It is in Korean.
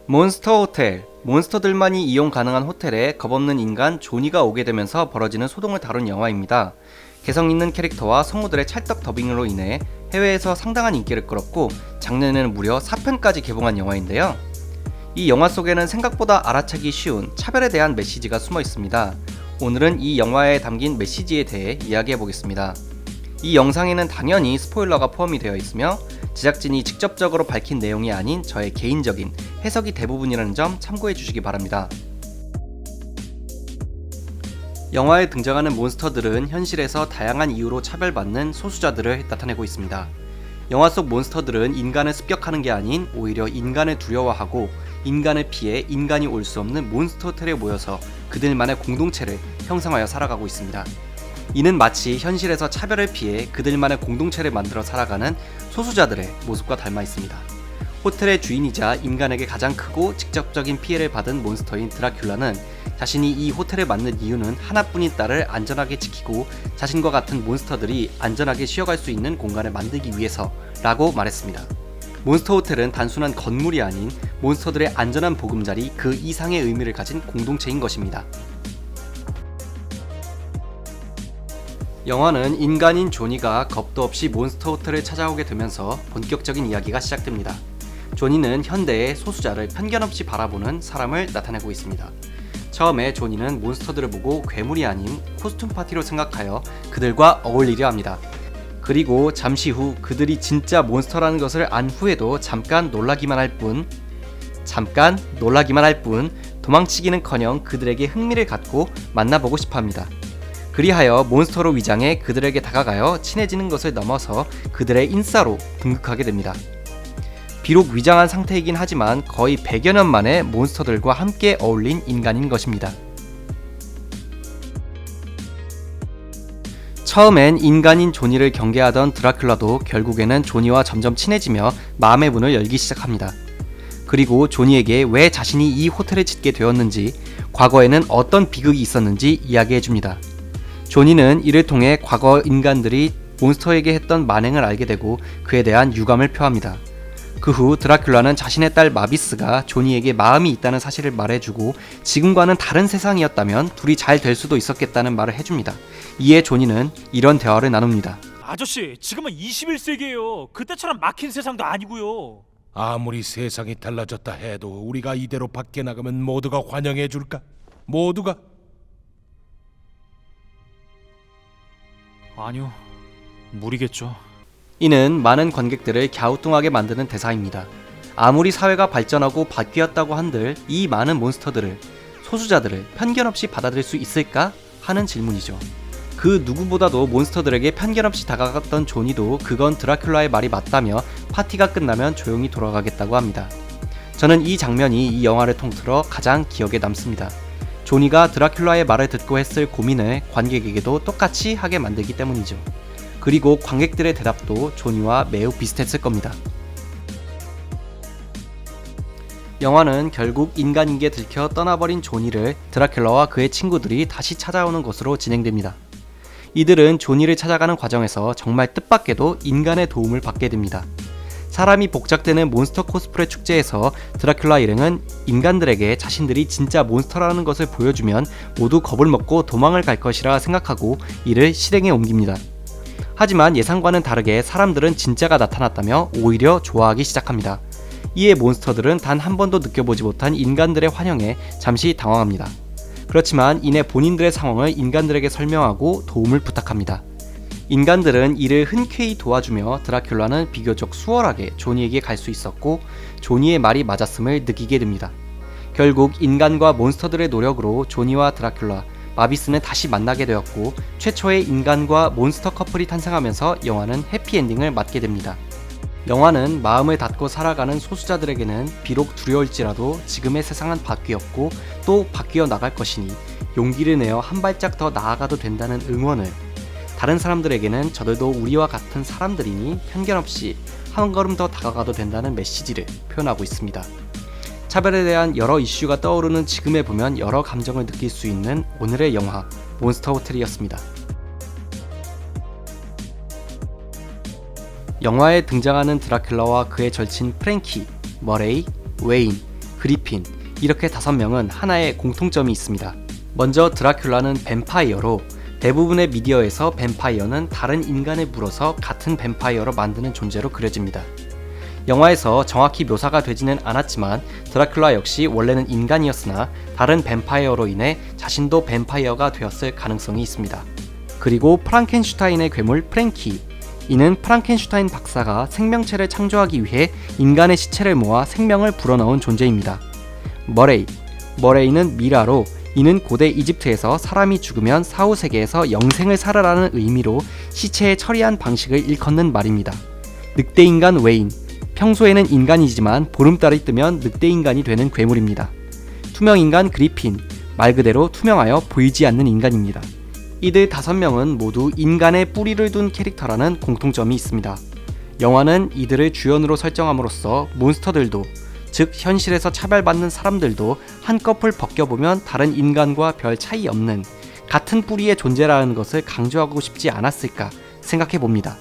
몬스터 호텔. 몬스터들만이 이용 가능한 호텔에 겁없는 인간 조니가 오게 되면서 벌어지는 소동을 다룬 영화입니다. 개성 있는 캐릭터와 성우들의 찰떡 더빙으로 인해 해외에서 상당한 인기를 끌었고 작년에는 무려 4편까지 개봉한 영화인데요. 이 영화 속에는 생각보다 알아차기 쉬운 차별에 대한 메시지가 숨어 있습니다. 오늘은 이 영화에 담긴 메시지에 대해 이야기해 보겠습니다. 이 영상에는 당연히 스포일러가 포함이 되어 있으며 제작진이 직접적으로 밝힌 내용이 아닌 저의 개인적인 해석이 대부분이라는 점 참고해 주시기 바랍니다. 영화에 등장하는 몬스터들은 현실에서 다양한 이유로 차별받는 소수자들을 나타내고 있습니다. 영화 속 몬스터들은 인간을 습격하는 게 아닌 오히려 인간을 두려워하고 인간을 피해 인간이 올 수 없는 몬스터 호텔에 모여서 그들만의 공동체를 형성하여 살아가고 있습니다. 이는 마치 현실에서 차별을 피해 그들만의 공동체를 만들어 살아가는 소수자들의 모습과 닮아 있습니다. 호텔의 주인이자 인간에게 가장 크고 직접적인 피해를 받은 몬스터인 드라큘라는 자신이 이 호텔에 맞는 이유는 하나뿐인 딸을 안전하게 지키고 자신과 같은 몬스터들이 안전하게 쉬어갈 수 있는 공간을 만들기 위해서라고 말했습니다. 몬스터 호텔은 단순한 건물이 아닌 몬스터들의 안전한 보금자리 그 이상의 의미를 가진 공동체인 것입니다. 영화는 인간인 조니가 겁도 없이 몬스터 호텔을 찾아오게 되면서 본격적인 이야기가 시작됩니다. 조니는 현대의 소수자를 편견 없이 바라보는 사람을 나타내고 있습니다. 처음에 조니는 몬스터들을 보고 괴물이 아닌 코스튬 파티로 생각하여 그들과 어울리려 합니다. 그리고 잠시 후 그들이 진짜 몬스터라는 것을 안 후에도 잠깐 놀라기만 할 뿐 도망치기는커녕 그들에게 흥미를 갖고 만나보고 싶어합니다. 그리하여 몬스터로 위장해 그들에게 다가가여 친해지는 것을 넘어서 그들의 인싸로 등극하게 됩니다. 비록 위장한 상태이긴 하지만 거의 100여 년 만에 몬스터들과 함께 어울린 인간인 것입니다. 처음엔 인간인 조니를 경계하던 드라큘라도 결국에는 조니와 점점 친해지며 마음의 문을 열기 시작합니다. 그리고 조니에게 왜 자신이 이 호텔을 짓게 되었는지, 과거에는 어떤 비극이 있었는지 이야기해줍니다. 조니는 이를 통해 과거 인간들이 몬스터에게 했던 만행을 알게 되고 그에 대한 유감을 표합니다. 그 후 드라큘라는 자신의 딸 마비스가 조니에게 마음이 있다는 사실을 말해주고 지금과는 다른 세상이었다면 둘이 잘 될 수도 있었겠다는 말을 해줍니다. 이에 조니는 이런 대화를 나눕니다. 아저씨, 지금은 21세기예요. 그때처럼 막힌 세상도 아니고요. 아무리 세상이 달라졌다 해도 우리가 이대로 밖에 나가면 모두가 환영해 줄까? 모두가? 아니요, 무리겠죠. 이는 많은 관객들을 갸우뚱하게 만드는 대사입니다. 아무리 사회가 발전하고 바뀌었다고 한들 이 많은 몬스터들을, 소수자들을 편견 없이 받아들일 수 있을까? 하는 질문이죠. 그 누구보다도 몬스터들에게 편견 없이 다가갔던 조니도 그건 드라큘라의 말이 맞다며 파티가 끝나면 조용히 돌아가겠다고 합니다. 저는 이 장면이 이 영화를 통틀어 가장 기억에 남습니다. 조니가 드라큘라의 말을 듣고 했을 고민을 관객에게도 똑같이 하게 만들기 때문이죠. 그리고 관객들의 대답도 조니와 매우 비슷했을 겁니다. 영화는 결국 인간인게 들켜 떠나버린 조니를 드라큘라와 그의 친구들이 다시 찾아오는 것으로 진행됩니다. 이들은 조니를 찾아가는 과정에서 정말 뜻밖에도 인간의 도움을 받게 됩니다. 사람이 복작되는 몬스터 코스프레 축제에서 드라큘라 일행은 인간들에게 자신들이 진짜 몬스터라는 것을 보여주면 모두 겁을 먹고 도망을 갈 것이라 생각하고 이를 실행에 옮깁니다. 하지만 예상과는 다르게 사람들은 진짜가 나타났다며 오히려 좋아하기 시작합니다. 이에 몬스터들은 단 한 번도 느껴보지 못한 인간들의 환영에 잠시 당황합니다. 그렇지만 이내 본인들의 상황을 인간들에게 설명하고 도움을 부탁합니다. 인간들은 이를 흔쾌히 도와주며 드라큘라는 비교적 수월하게 조니에게 갈 수 있었고 조니의 말이 맞았음을 느끼게 됩니다. 결국 인간과 몬스터들의 노력으로 조니와 드라큘라, 마비스는 다시 만나게 되었고 최초의 인간과 몬스터 커플이 탄생하면서 영화는 해피엔딩을 맞게 됩니다. 영화는 마음을 닫고 살아가는 소수자들에게는 비록 두려울지라도 지금의 세상은 바뀌었고 또 바뀌어 나갈 것이니 용기를 내어 한 발짝 더 나아가도 된다는 응원을, 다른 사람들에게는 저들도 우리와 같은 사람들이니 편견 없이 한 걸음 더 다가가도 된다는 메시지를 표현하고 있습니다. 차별에 대한 여러 이슈가 떠오르는 지금에 보면 여러 감정을 느낄 수 있는 오늘의 영화 몬스터 호텔이었습니다. 영화에 등장하는 드라큘라와 그의 절친 프랭키, 머레이, 웨인, 그리핀, 이렇게 5명은 하나의 공통점이 있습니다. 먼저 드라큘라는 뱀파이어로 대부분의 미디어에서 뱀파이어는 다른 인간을 물어서 같은 뱀파이어로 만드는 존재로 그려집니다. 영화에서 정확히 묘사가 되지는 않았지만 드라큘라 역시 원래는 인간이었으나 다른 뱀파이어로 인해 자신도 뱀파이어가 되었을 가능성이 있습니다. 그리고 프랑켄슈타인의 괴물 프랭키, 이는 프랑켄슈타인 박사가 생명체를 창조하기 위해 인간의 시체를 모아 생명을 불어넣은 존재입니다. 머레이는 미라로, 이는 고대 이집트에서 사람이 죽으면 사후 세계에서 영생을 살아라는 의미로 시체에 처리한 방식을 일컫는 말입니다. 늑대인간 웨인, 평소에는 인간이지만 보름달이 뜨면 늑대인간이 되는 괴물입니다. 투명인간 그리핀, 말 그대로 투명하여 보이지 않는 인간입니다. 이들 5명은 모두 인간의 뿌리를 둔 캐릭터라는 공통점이 있습니다. 영화는 이들을 주연으로 설정함으로써 몬스터들도, 즉 현실에서 차별받는 사람들도 한꺼풀 벗겨보면 다른 인간과 별 차이 없는 같은 뿌리의 존재라는 것을 강조하고 싶지 않았을까 생각해봅니다.